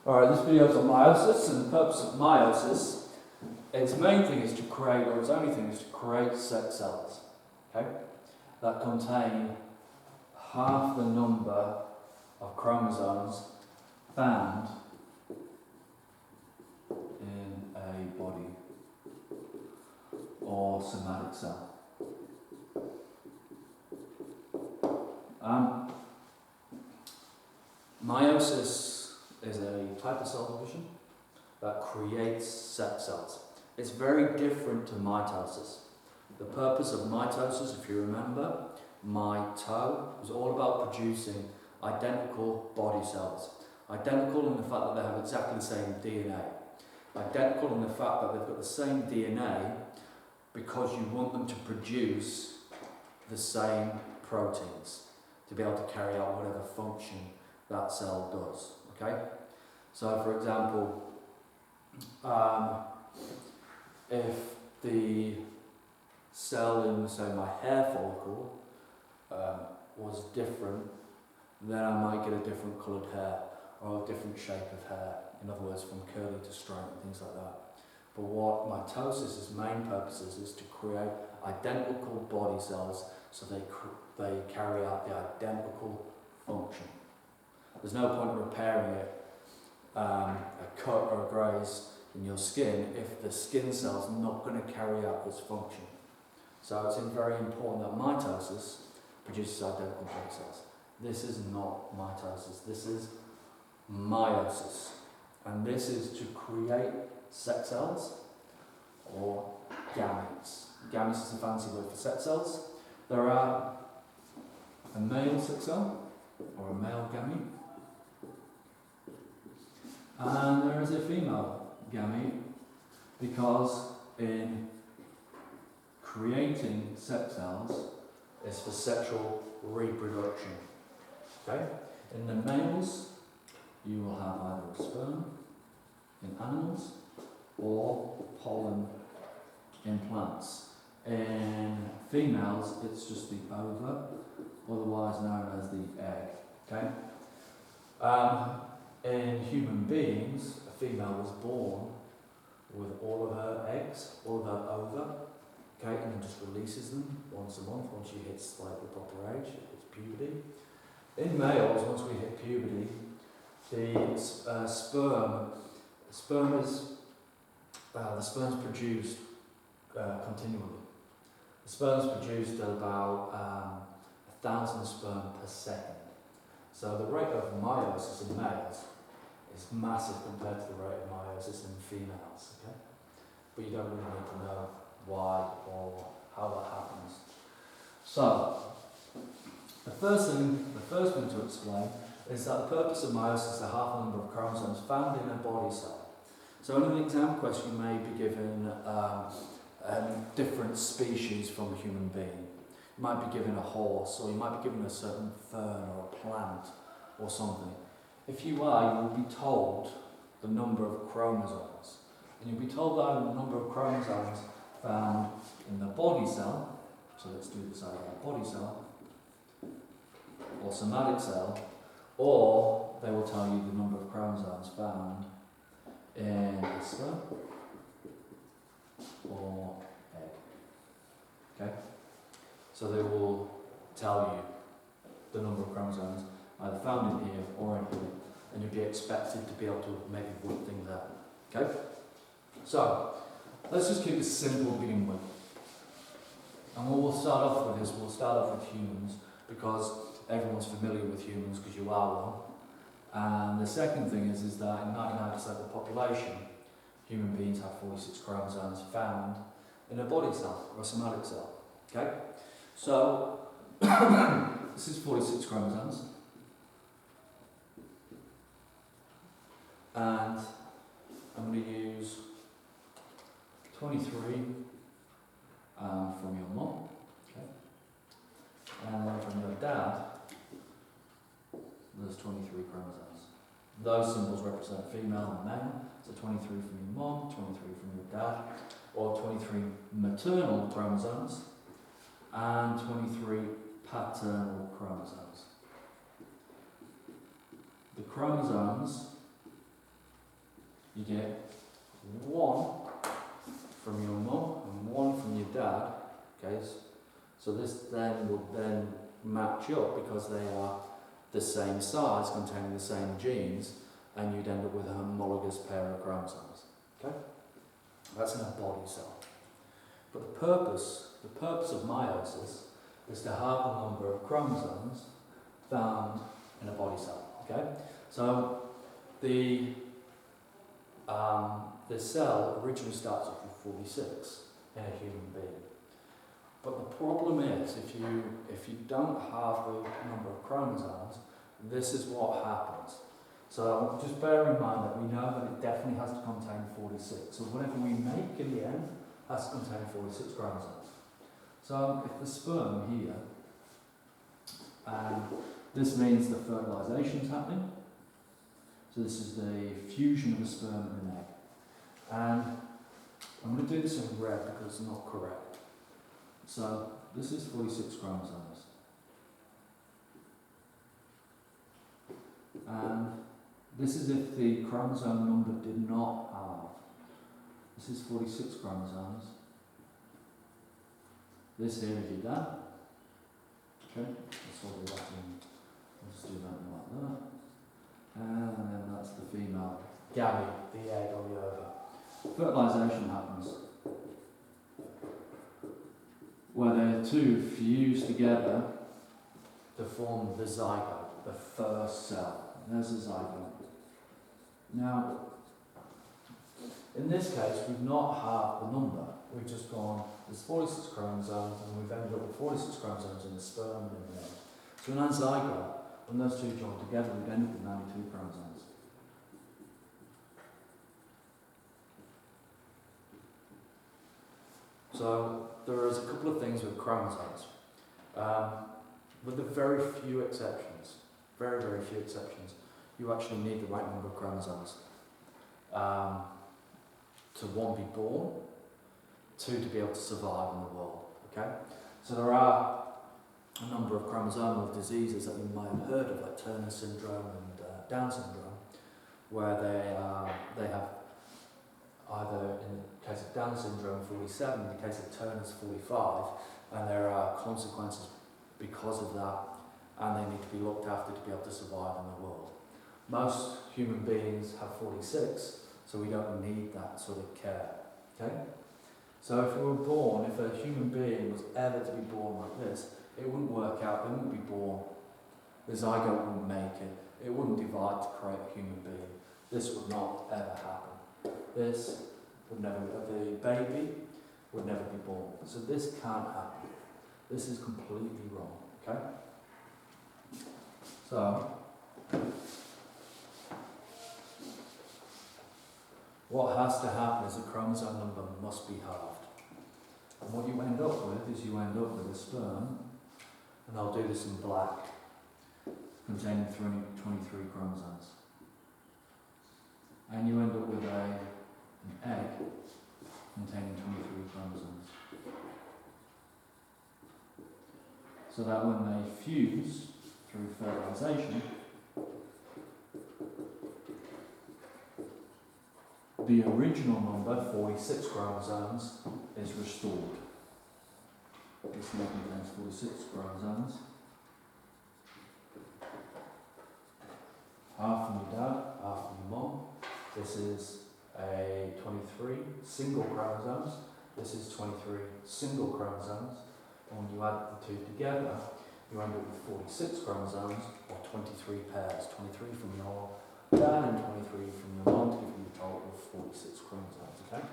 Alright, this video is on meiosis, and the purpose of meiosis, its main thing is to create, or its only thing is to create sex cells, okay, that contain half the number of chromosomes found in a body or somatic cell. Meiosis is a type of cell division that creates sex cells. It's very different to mitosis. The purpose of mitosis, if you remember, mito, was all about producing identical body cells. Identical in the fact that they have exactly the same DNA. Identical in the fact that they've got the same DNA because you want them to produce the same proteins to be able to carry out whatever function that cell does. Okay? So, for example, if the cell in, say, my hair follicle was different, then I might get a different coloured hair or a different shape of hair. In other words, from curly to straight and things like that. But what mitosis' main purpose is to create identical body cells so they carry out the identical function. There's no point in repairing it, a cut or a graze in your skin if the skin cell's not going to carry out its function. So it's very important that mitosis produces identical body cells. This is not mitosis, this is meiosis. And this is to create sex cells or gametes. Gametes is a fancy word for sex cells. There are a male sex cell or a male gamete, and there is a female gamete, because in creating sex cells is for sexual reproduction. Okay? In the males, you will have either a sperm in animals or pollen in plants. In females, it's just the ova, otherwise known as the egg. Okay? In human beings, a female was born with all of her eggs, all of her ova, okay, and then just releases them once a month once she hits like the proper age, it's puberty. In males, once we hit puberty, the sperm's produced continually. The sperm's produced at about 1,000 sperm per second. So the rate of meiosis in males is massive compared to the rate of meiosis in females. Okay, but you don't really need to know why or how that happens. So the first thing to explain is that the purpose of meiosis is to half the number of chromosomes found in a body cell. So in an exam question you may be given different species from a human being. You might be given a horse, or you might be given a certain fern or a plant or something. If you are, you will be told the number of chromosomes. And you'll be told that the number of chromosomes found in the body cell, so let's do this out of a body cell, or somatic cell, or they will tell you the number of chromosomes found in a sperm or egg. Okay? So they will tell you the number of chromosomes either found in here or in here, and you'll be expected to be able to maybe work things out. Okay? So, let's just keep this simple to begin with. And what we'll start off with is we'll start off with humans, because everyone's familiar with humans because you are one. And the second thing is that in 99% of the population, human beings have 46 chromosomes found in a body cell or a somatic cell. Okay? So, this is 46 chromosomes. And I'm going to use 23 from your mum, okay? And then from your dad, there's 23 chromosomes. Those symbols represent female and male, so 23 from your mum, 23 from your dad, or 23 maternal chromosomes, and 23 paternal chromosomes. The chromosomes get 1 from your mum and 1 from your dad. Okay, so this then will then match up because they are the same size, containing the same genes, and you'd end up with a homologous pair of chromosomes. Okay, that's in a body cell. But the purpose of meiosis is to have the number of chromosomes found in a body cell. Okay, so the cell originally starts off with 46 in a human being. But the problem is, if you don't have the number of chromosomes, this is what happens. So just bear in mind that we know that it definitely has to contain 46. So whatever we make in the end has to contain 46 chromosomes. So if the sperm here, and this means the fertilisation is happening. So this is the fusion of a sperm and an egg. And I'm going to do this in red because it's not correct. So this is 46 chromosomes. And this is if the chromosome number did not halve. This is 46 chromosomes. This here is your dad. Okay, let's hold that in. We'll just do that like that. And then that's the female gamete, the egg or the ova. Fertilisation happens where the two fuse together to form the zygote, the first cell. There's the zygote. Now, in this case, we've not halved the number. We've just gone, there's 46 chromosomes, and we've ended up with 46 chromosomes in the sperm and in the egg. So in that zygote, when those two join together, we've ended up with 92 chromosomes. So there is a couple of things with chromosomes, with the very few exceptions, very, very few exceptions, you actually need the right number of chromosomes to 1, be born, 2, to be able to survive in the world. Okay, so there are a number of chromosomal diseases that you might have heard of, like Turner syndrome and Down syndrome, where they have either, in the case of Down syndrome, 47, in the case of Turner's 45, and there are consequences because of that, and they need to be looked after to be able to survive in the world. Most human beings have 46, so we don't need that sort of care. Okay? So if we were born, if a human being was ever to be born like this, it wouldn't work out, they wouldn't be born, the zygote wouldn't make it, it wouldn't divide to create a human being. This would not ever happen. This would never, the baby would never be born. So this can't happen. This is completely wrong, okay? So, what has to happen is the chromosome number must be halved. And what you end up with is you end up with a sperm, and I'll do this in black, containing 23 chromosomes. And you end up with an egg containing 23 chromosomes. So that when they fuse through fertilisation, the original number, 46 chromosomes, is restored. This now contains 46 chromosomes. Half from your dad, half from your mum. This is a 23 single chromosomes. This is 23 single chromosomes. And when you add the two together, you end up with 46 chromosomes, or 23 pairs. 23 from your dad and 23 from your mum, to give you a total of 46 chromosomes, okay?